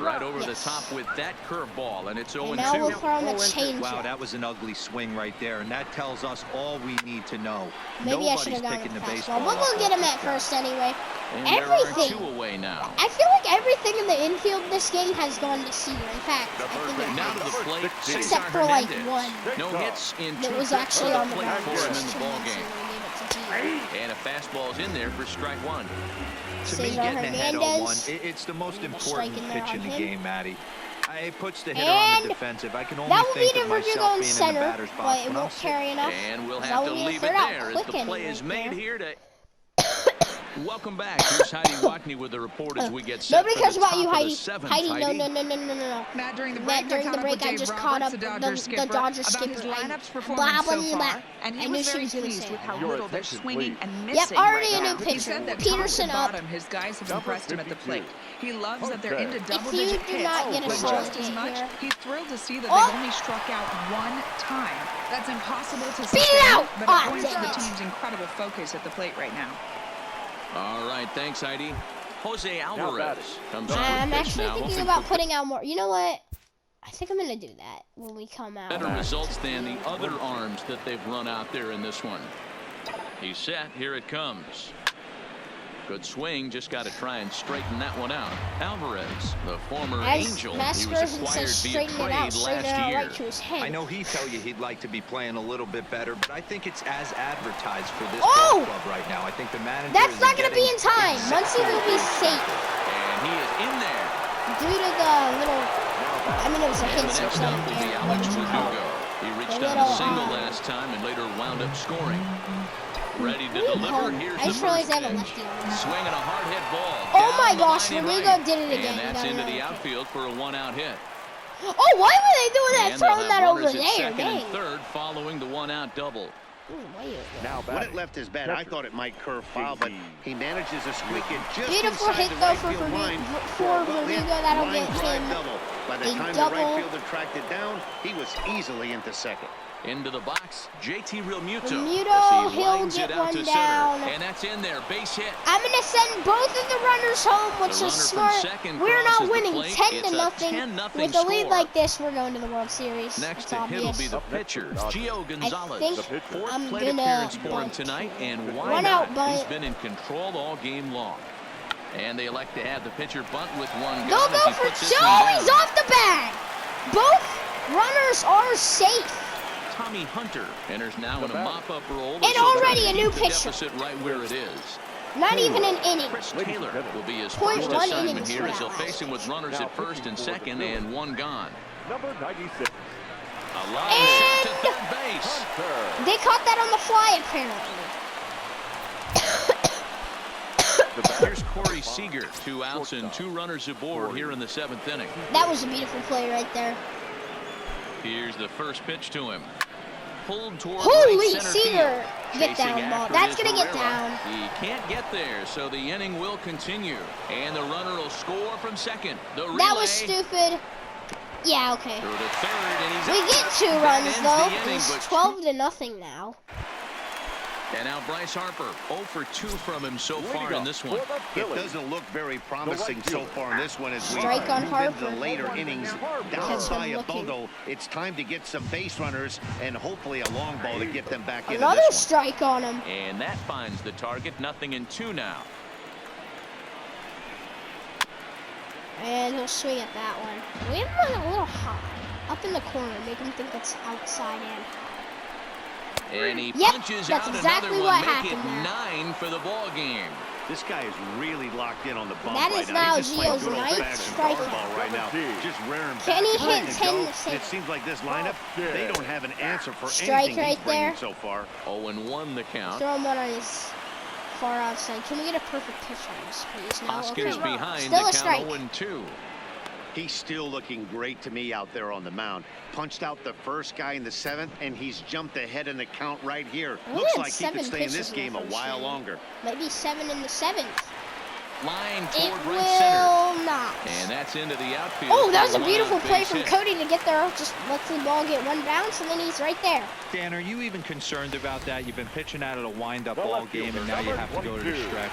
Right over Yes. the top with that curveball, and it's And now we'll 0-2. throw him a changeup. Wow, that was an ugly swing right there, and that tells us all we need to know. Maybe I should Nobody's have gone picking with the fastball, baseball. but we'll off get him this at guy. first anyway. And there are Everything. 2 away now. I feel like everything in the infield this game has gone to Seager. In fact, I think it Now to the has. plate, Except Cesar for like Hernandez. one No hits in 2 that was trips actually to on the plate mound. for him in the Two ball hits, game. and we gave it to Seager. And a fastball's in there for strike 1. To me, Cesar getting ahead on 1, Hernandez. it's the most Leave a important strike in there pitch in on the him. game, Matty. It puts the hitter on And the defensive. I can only that will think be of to Verdugo myself in being in the center, batter's but box it when I'm won't sitting. carry enough. And we'll That have will to be the leave third it out. there as Quick the play inning is right made there. here to Welcome back. Here's Heidi Watney with the report as we get set. Nobody for cares the about top you, of the Heidi. seventh. Heidi, no. Matt, during the Matt, break, I just caught up with the Dodger skipper. His lineup's Blah, performance blah, so blah. far, and he I knew was she very was gonna pleased say with it. how Your little they're attention, swinging please. and Yep, missing already right a new now. He pitcher. said that Peterson top to up. bottom, his guys have Number impressed him at the 52. plate. He loves that they're into If double-digit you do hits, not get a but solid just as hit much, here. he's thrilled to see that Oh! they've only struck out one time. That's impossible to Beat it sustain, out! but Ah, it points to dang the it. team's incredible focus at the plate right now. All right, thanks, Heidi. Jose Alvarez comes up I'm with pitch actually now, thinking hoping about for putting out more. You know what? I think I'm going to do that when we come out. better results than the other arms that they've run out there in this one. He's set. Here it comes. Good swing. Just got to try and straighten that one out. Alvarez, the former As Angel, Matt he was Scherzen acquired says, via straighten it out, trade straighten it last out year. right to his head. I know he'd tell you he'd like to be playing a little bit better, but I think it's as advertised for this Oh! ball club right now. I think the manager That's is not going to be getting in time. Muncie will be safe And he is in there. due to the little, I mean, it was a And hint the or next up will something. be Alex Verdugo. He reached The on a little, single last time and later wound up scoring. Ready to deliver. Here's I the just first realized I have a pitch. lefty on. Swinging a hard hit ball. Oh my Down the gosh, line in Verdugo right. did it again. And that's He got into the another outfield for a one-out hit. Oh, why were they doing that? And they'll Throwing have that over runners at there. second and Dang. third following the one-out double. Ooh, wait. Now When batting. it left his bat, I thought it might curve foul, but he manages to squeak it just Beautiful inside hit the though right for field line for a Verdugo. line That'll get drive him double. By the a time double. the right fielder tracked it down, he was easily into second. Into the box, JT Realmuto. Realmuto, as he he'll lines get it out one to down. Center. And that's in there, base hit. I'm gonna send both of the runners home, which The is runner from smart. second We're not crosses the winning plate. 10 It's to a nothing. 10-0 With a lead score. like this, we're going to the World Series. Next It's to hit will obvious. be the pitcher, Gio Gonzalez. think The fourth I'm plate gonna appearance for him bunt. tonight, and why One not? out bunt. He's been in control all game long. And they elect to have the pitcher bunt with one They'll gun as go he for puts this Joe. one down. He's off the bag. Both runners are safe. Tommy Hunter enters now in a mop-up role. And already a new The pitcher. deficit right where it is. Not even an inning. Chris Taylor will be his Point first one assignment innings here for as he'll that face him with runners Now at first and pitching for the second Phillies. and one gone. Number 96. A line hit to And third base. Hunter. they caught that on the fly, apparently. The batter. Here's Corey Seager, 2 outs and 2 runners aboard here in the 7th inning. That was a beautiful play right there. Here's the first pitch to him. Pulled toward Holy right center Seager. field. Get down Chasing ball. after That's is gonna get Herrera. down. He can't get there, so the inning will continue. And the runner will score from second. The relay That was stupid. Yeah, okay. through to third, and he's We out. get 2 That runs ends though. the inning, It's but 12-0 now. And now Bryce Harper, 0 for 2 from him so far in this one. For the It Phillies. doesn't look very promising right so fielder. far in this one as we Strike on move into the Harper. later innings. Down Has by him a looking. bundle, it's time to get some base runners and hopefully a long ball to get them back into Another this one. strike on him. And that finds the target, 0-2 now. And he'll swing at that one. We have him a little high. Up in the corner. Make him think it's outside in. And he Yep, punches that's out exactly another what one, make it happened there. 9 for the ball game. This guy is really locked in on the bump That right is now. now He's just playing Gio's good ninth old-fashioned strikeout. ball right now. Just rearing Can he back and hit letting 10 go. to save? It seems like this lineup, they don't have an answer for Strike anything right he's bringing there. so far. 0-1 the count. Throw him one on his far outside. Can we get a perfect pitch on this, please? No, Hoskins okay. behind Still to a strike. count 0-2. He's still looking great to me out there on the mound. Punched out the first guy in the 7th, and he's jumped ahead in the count right here. We Looks had like he could 7 stay in this pitches in game the a first while inning. longer. Maybe 7 in the 7th. Line It toward will right center. not. And that's into the outfield. Oh, that was a for beautiful one-out play base from hit. Cody to get there. Just lets the ball get one bounce, and then he's right there. Dan, are you even concerned about that? You've been pitching out of a wind-up The ball left game, fielder, and now you number have to go to the 22. stretch.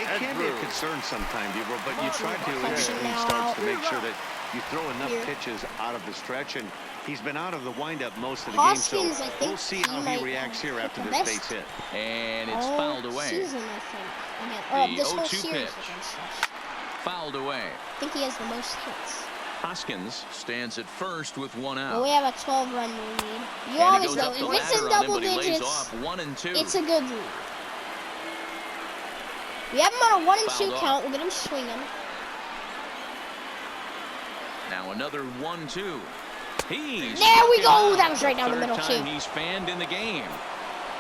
It can be a concern sometimes, Ebro, but you try to in Punching between now starts out. to make sure that you throw enough Here. pitches out of the stretch, and he's been out of the windup most of the Hoskins, game, I so think we'll see he how might he reacts here hit after the this best base hit. And it's All fouled away. season, I think. Again, The this whole 0-2 series pitch. against us. Fouled away. I think he has the most hits. Hoskins stands at first with 1 out. But we have a 12-run lead. You And he always goes know, up the if it's in ladder on him, double but he lays digits, off 1-2. it's a good lead. We have him on a 1-2 Fouled off. count. We'll get him swinging. Now another 1-2. He's There we struck go. out. That was right down the Third middle, time too. he's fanned in the game.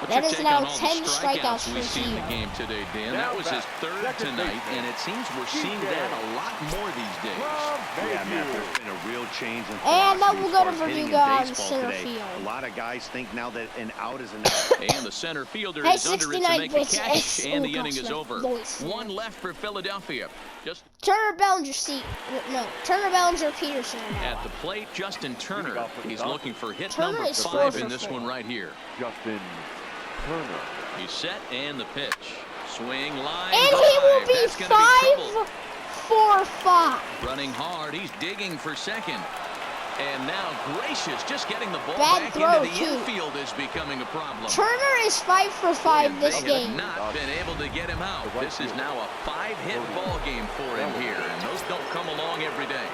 What's That your is take now on all 10 the strikeouts we for see in the Gio. game today, Dan? Now That was his back, third second tonight, baseman. and it seems we're seeing that a lot more these days. Yeah, Matt, there's been a real change in And that philosophy will as go far to as hitting Verdugo in on baseball center today. field. A lot of guys think now that an out is an out. And the center fielder Hey, is under it to 69 make the votes. catch, Yes. and Oh, the inning gosh, is my over. voice. One left for Philadelphia. Just Turner, Bellinger, Turner, Bellinger, Peterson. are now at the up. plate, Justin Turner. He's looking for hit Turner number is 5 4 in for this 4. one right here. Justin Turner. He's set, and the pitch. Swing, line, And drive. he will be That's gonna be trouble. 5-for-5. Running hard, he's digging for second. And now Gracious just getting the ball Bad back throw, into the too. infield is becoming a problem. Turner is 5-for-5 this They have game. not been able to get him out. This is now a 5-hit ball game for him here, and those don't come along every day.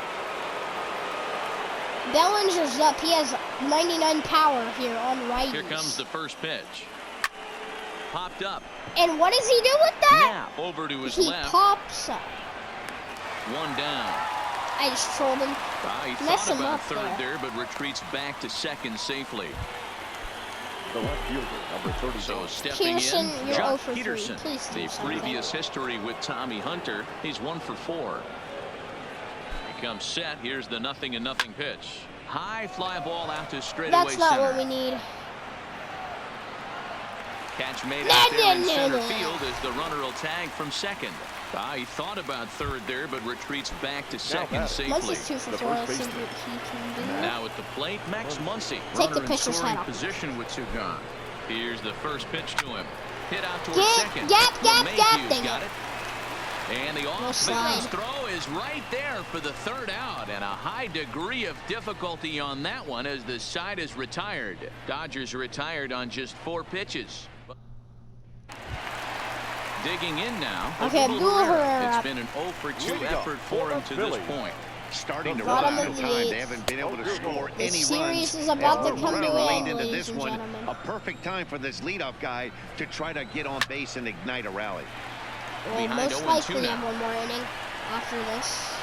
Bellinger's up. He has 99 power here on righties. Here comes the first pitch. Popped up. And what does he do with that? Now over to his He left. pops up. One down. I just trolled him. He Mess thought him about up third there. there, but retreats back to second safely. The left fielder, number 30. So stepping Peterson, in, you're Jock 0 for 3. Peterson. Please do The something. previous history with Tommy Hunter, he's 1 for 4. He comes set. Here's the 0-0 pitch. High fly ball out to straightaway That's not center. what we need. Catch made No, out there in no, no, center no. field as the runner will tag from second. He thought about third there, but retreats back to second back. safely. Muncie's 2 for The 4. first Let's see baseman. what he can do. Now at the plate, Max Muncy. Take the Runner in pitcher's scoring hat off. position with 2 gone. Here's the first pitch to him. Hit out towards Gap, second. gap, gap, LeMahieu's gap, dang got it. it. And the slide. off-balance throw is right there for the third out, and a high degree of difficulty on that one as the side is retired. Dodgers retired on just 4 pitches. Digging in now. Okay, Abdul Abdul Herrera. It's been an 0 for 2 Leading effort off for him for to Philly. this point. Starting to Bottom run out of of the time. eighth. They haven't been able to score The any series runs. is about As to the come to runner an leaned end, into ladies this and one. gentlemen. A perfect time for this leadoff guy to try to get on base and ignite a rally. We'll Behind most 0-2 likely now. have one more inning after this.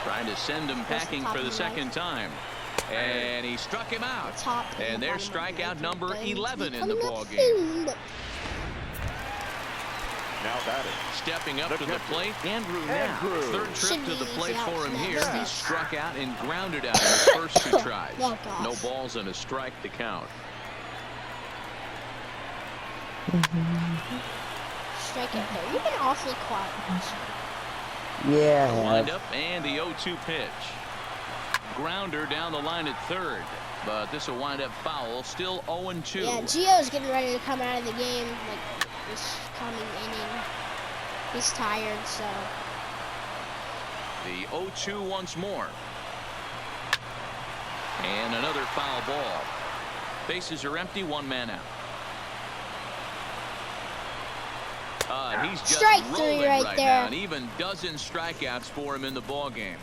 Trying to send him packing top for the of the second time. And he struck him out. Top And the there's bottom of the strikeout ninth. number Going to be 11 in the coming up ball game. soon. Now batting. Stepping up The to the catcher. plate, Andrew Knapp. Andrew. Third trip Should to be the plate easy for him outs here. now. He struck out and grounded out in his first 2 tries. Oh, gosh. No balls and a strike to count. Strike it there. You've been awfully quiet. Yeah, The I have. windup and the 0-2 pitch. Grounder down the line at third. But this will wind up foul. Still 0-2. Yeah, Gio's getting ready to come out of the game. Like this coming inning. He's tired, so. The 0-2 once more. And another foul ball. Bases are empty, 1 man out. He's just Strike 3 rolling right there. now, and even dozen strikeouts for him in the ball game.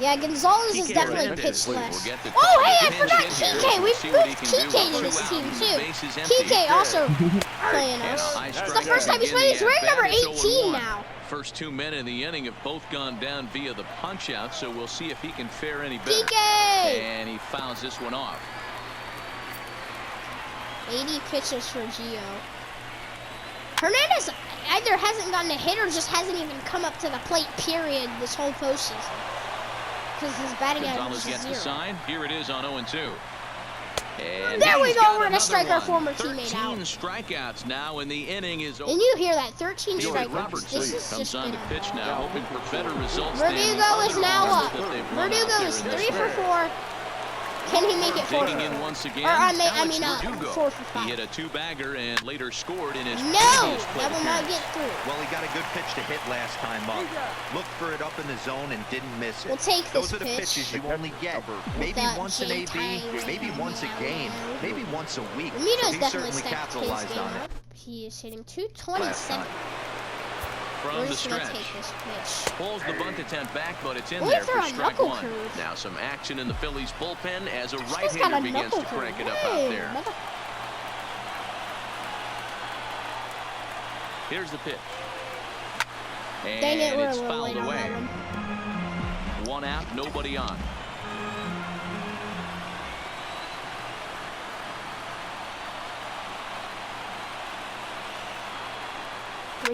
Yeah, Gonzalez is Kike definitely Hernandez pitched will less. get the Oh, call. hey, I Pinch forgot hit here. Kike. We'll We've see what he moved can do Kike with to this 2 team, outs. too. Base is empty. Kike also playing And a us. high It's the strikeout first time he's begin played. He's the ranked number at-bat. It's 18 0-1. now. First 2 men in the inning have both gone down via the punch-out, so we'll see if he can fare any better. Kike! And he fouls this one off. 80 pitches for Gio. Hernandez either hasn't gotten a hit or just hasn't even come up to the plate, period, this whole postseason. Because his batting average Gonzalez is gets the 0. sign. Here it is on 0-2. And There we he's go. got We're gonna another strike our one. former teammate 13 out. strikeouts now, and the inning is over. And you hear that? 13 Stuart strikeouts. Robertson This is comes just on been to a pitch ball. now, hoping for better results than the Verdugo is other now arms up. that they've run out Verdugo there is in this 3 for one. 4. Can he make it 4 Digging for in 4? once again, Or, I mean, Alex Verdugo. 4 for 5. He hit a 2-bagger and later scored in his No! previous plate That will not appearance. get through. Well, he got a good pitch to hit last time up. Looked for it up in the zone and didn't miss it. We'll take this Those are the pitch. pitches you only get. Maybe that once an AB, J-Tang maybe right once a now. game, maybe once a week. Ramirez So he definitely certainly stepped his capitalized game on it. up. He is hitting Last 227. time. From We're the just gonna stretch. take this pitch. Pulls the bunt attempt back, but it's in Wait there for for a strike knuckle 1. curve. Now some action in the Phillies bullpen as a This guy's got right-hander a begins knuckle to curve. crank it up Hey, out there. mother- Here's the pitch. Dang it, And we're a it's little fouled late on away. that one. 1 out, nobody on.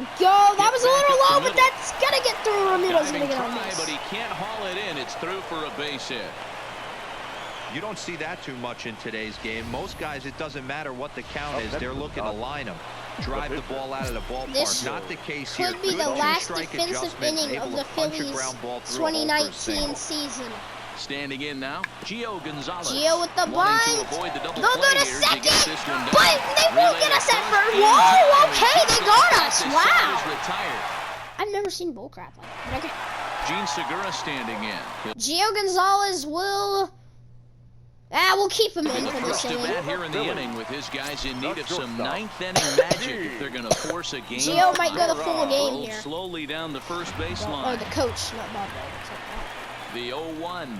we go. That was a little low, but that's gonna get through. Ramirez gonna get on try, this. but he can't haul it in. It's through for a base hit. You don't see that too much in today's game. Most guys, it doesn't matter what the count is. They're looking to line them, drive the ball out of the ballpark. This Not the case here. Could be the last defensive inning of the Phillies' 2019 season. Standing in now, Gio Gonzalez. Gio with the Wanting to bunt. avoid the double They'll play go to here to second, get this one down. but they won't Relay get us at first first. in. Whoa, okay, they got us. The Wow. side is retired. I've never seen bullcrap like that, but okay. Gene Segura standing in. Gio Gonzalez will... we'll keep him in for this First to bat inning. here in the inning with his guys in need of some ninth inning magic if they're going to force a game. Gio might go the full game Rolled here. slowly down the first Oh, baseline. the coach, not Bob. The 0-1.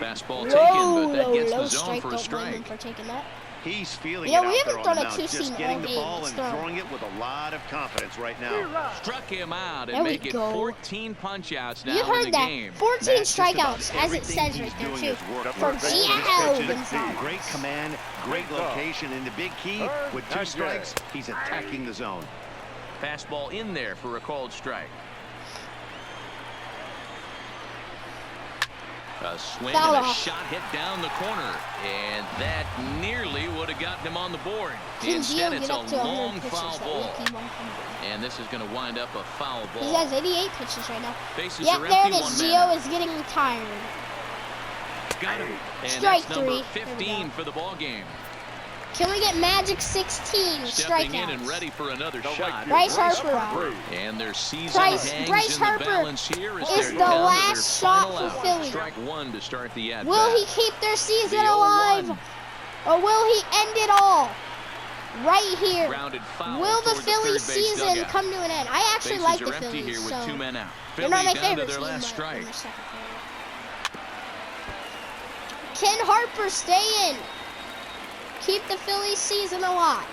Fastball Low, taken, but that gets low the zone strike. for a Don't blame him strike. for taking that. He's feeling You know, it we out there haven't on thrown the a mound, two-seam just getting all the game. ball Let's and throw. throwing it with a lot of confidence right now. Struck him out There and we make it go. 14 punch-outs now You in heard the that. game. 14 That's just about strikeouts, as it everything says he's right there, doing too. is work For perfect. Gio Pitches, Gonzalez. great command, great location, and the big key, with 2 strikes, he's attacking the zone. Fastball in there for a called strike. A swing Foul and a off. shot hit down the corner, and that nearly would have gotten him on the board. Can Instead, Gio it's get a up to 100 long pitches foul that ball, week he won from the- and this is going to wind up a foul He ball. has 88 pitches right now. Bases Yep, are there empty, it is. one Gio man. is getting tired. Got him. And Strike that's number 3. There we 15 go. for the ball game. Can we get magic 16 Stepping in and strikeouts? ready for another shot. Bryce Harper out. And their season Bryce hangs in Harper the balance here as is they're the down to last their shot final for out. Philly. Strike 1 to start the at-bat. Will he keep their season The alive? 0-1. Or will he end it all? Right here. Grounded foul Will the toward Phillies third base season dugout. come to an end? I actually Bases like are the empty Phillies, here with so 2 men out. they're not my Philly down to favorite their team, last but strike. they're second favorite. Can Harper stay in? Keep the Phillies season alive.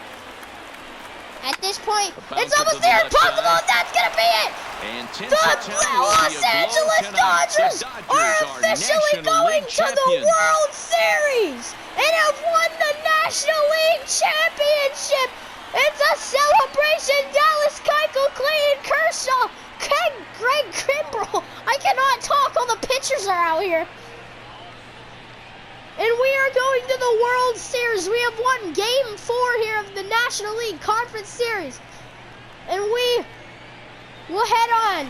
At this point, it's almost there. Impossible. That's gonna be it. And The Los Angeles Dodgers are officially going to the World Series and have won the National League Championship. It's a celebration. Dallas Keuchel, Clayton Kershaw, Greg Kimbrell. I cannot talk. All the pitchers are out here. And we are going to the World Series. We have won Game 4 here of the National League Conference Series. And we will head on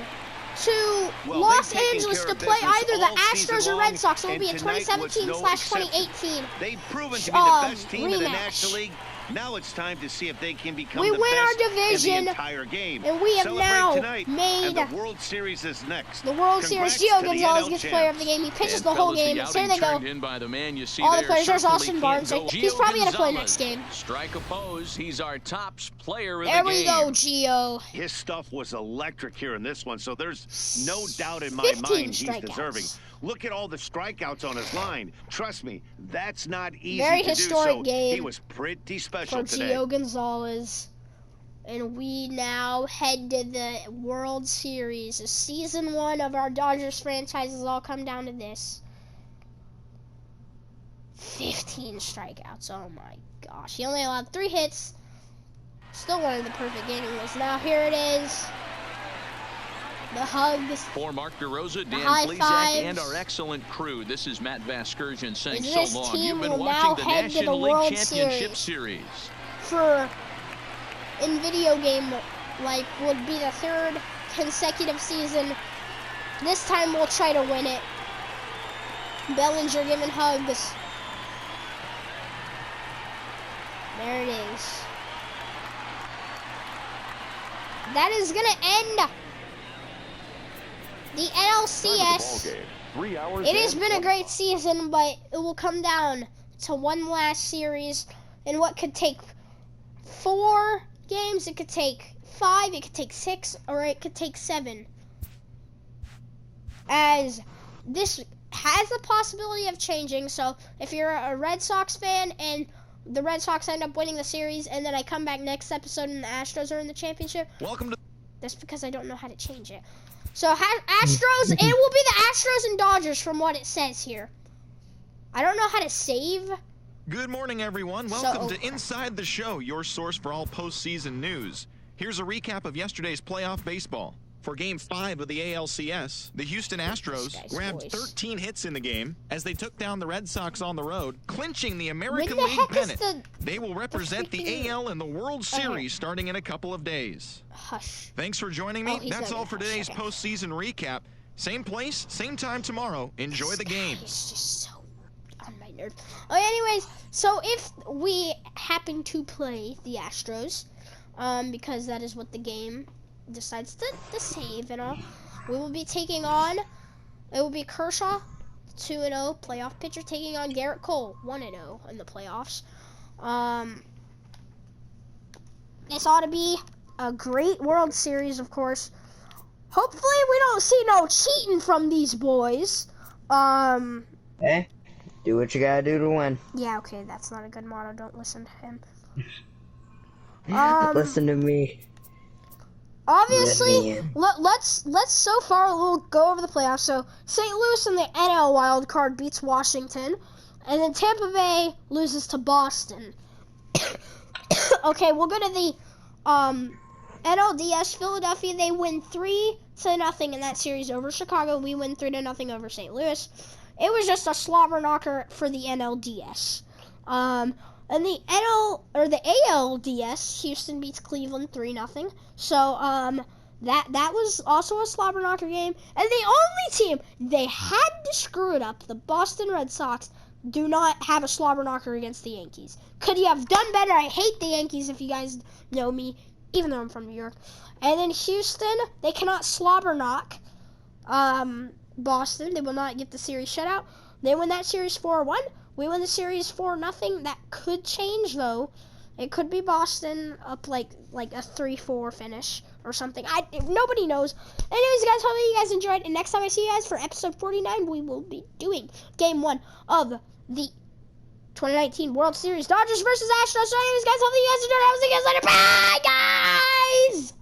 to Well, Los they've taken Angeles care to of play business either the all season Astros or long, Red Sox. It will and be a tonight was no 2017/2018 They've proven to be the best team in the rematch. National League. Now it's time to see if they can become We the win our best division, in the entire game. and we have Celebrate now tonight, made and the World Series is next. the World Series. Congrats Gio to the Gonzalez NL gets player of the champs. game. He pitches And the whole fellas, game. the And here outing they go. turned in by the man you see All the there players. There's certainly Austin can't Barnes. go- He's Gio probably gonna play Gonzalez. next game. Strike oppose. He's our top player of There the we game. go, Gio. His stuff was electric here in this one, so there's no doubt in my 15 mind he's strikeouts. deserving. Look at all the strikeouts on his line. Trust me, that's not easy Very to historic do, so game he was pretty special For today. Gio Gonzalez. And we now head to the World Series. Season 1 of our Dodgers franchise has all come down to this. 15 strikeouts. Oh my gosh. He only allowed 3 hits. Still one of the perfect innings. Now here it is. The hugs. For Mark DeRosa, Dan high Plesac, fives. and our excellent crew, this is Matt Vasgersian saying And so this long. team You've been will watching now the head to the National League World Championship Series. Series. For in video game like would be the 3rd consecutive season. This time we'll try to win it. Bellinger giving hugs. There it is. That is gonna end the NLCS. It has been a great season, but it will come down to one last series in what could take 4 games, it could take 5, it could take 6, or it could take 7. As this has the possibility of changing, so if you're a Red Sox fan and the Red Sox end up winning the series and then I come back next episode and the Astros are in the championship, Welcome to that's because I don't know how to change it. So Astros, it will be the Astros and Dodgers from what it says here. I don't know how to save Good morning, everyone. Welcome to Inside the Show, your source for all postseason news. Here's a recap of yesterday's playoff baseball. For Game 5 of the ALCS, the Houston Astros grabbed 13 hits in the game as they took down the Red Sox on the road, clinching the American League pennant. They will represent the AL in the World Series starting in a couple of days. Hush. Thanks for joining me. That's all for today's postseason recap. Same place, same time tomorrow. Enjoy the game. It's just so on my nerves. Anyways, so if we happen to play the Astros, because that is what the game decides to save and all, we will be taking on, it will be Kershaw, 2-0 playoff pitcher, taking on Garrett Cole, 1-0 in the playoffs. This ought to be a great World Series, of course. Hopefully we don't see no cheating from these boys. Hey, do what you gotta do to win. Yeah, okay, that's not a good motto. Don't listen to him. Listen to me. Obviously, let's so far we'll go over the playoffs. So St. Louis in the NL wild card beats Washington, and then Tampa Bay loses to Boston. Okay, we'll go to the NLDS. Philadelphia, they win 3-0 in that series over Chicago. We win 3-0 over St. Louis. It was just a slobber knocker for the NLDS. And the ALDS, Houston beats Cleveland 3-0. So that was also a slobber knocker game. And the only team they had to screw it up, the Boston Red Sox, do not have a slobber knocker against the Yankees. Could you have done better? I hate the Yankees, if you guys know me, even though I'm from New York. And then Houston, they cannot slobber knock Boston. They will not get the series shutout. They win that series 4-1. We win the series 4-0. That could change, though. It could be Boston up like a 3-4 finish or something. Nobody knows. Anyways, guys, hopefully you guys enjoyed. And next time I see you guys for episode 49, we will be doing Game 1 of the 2019 World Series, Dodgers versus Astros. So anyways, guys, hopefully you guys enjoyed. I will see you guys later. Bye, guys!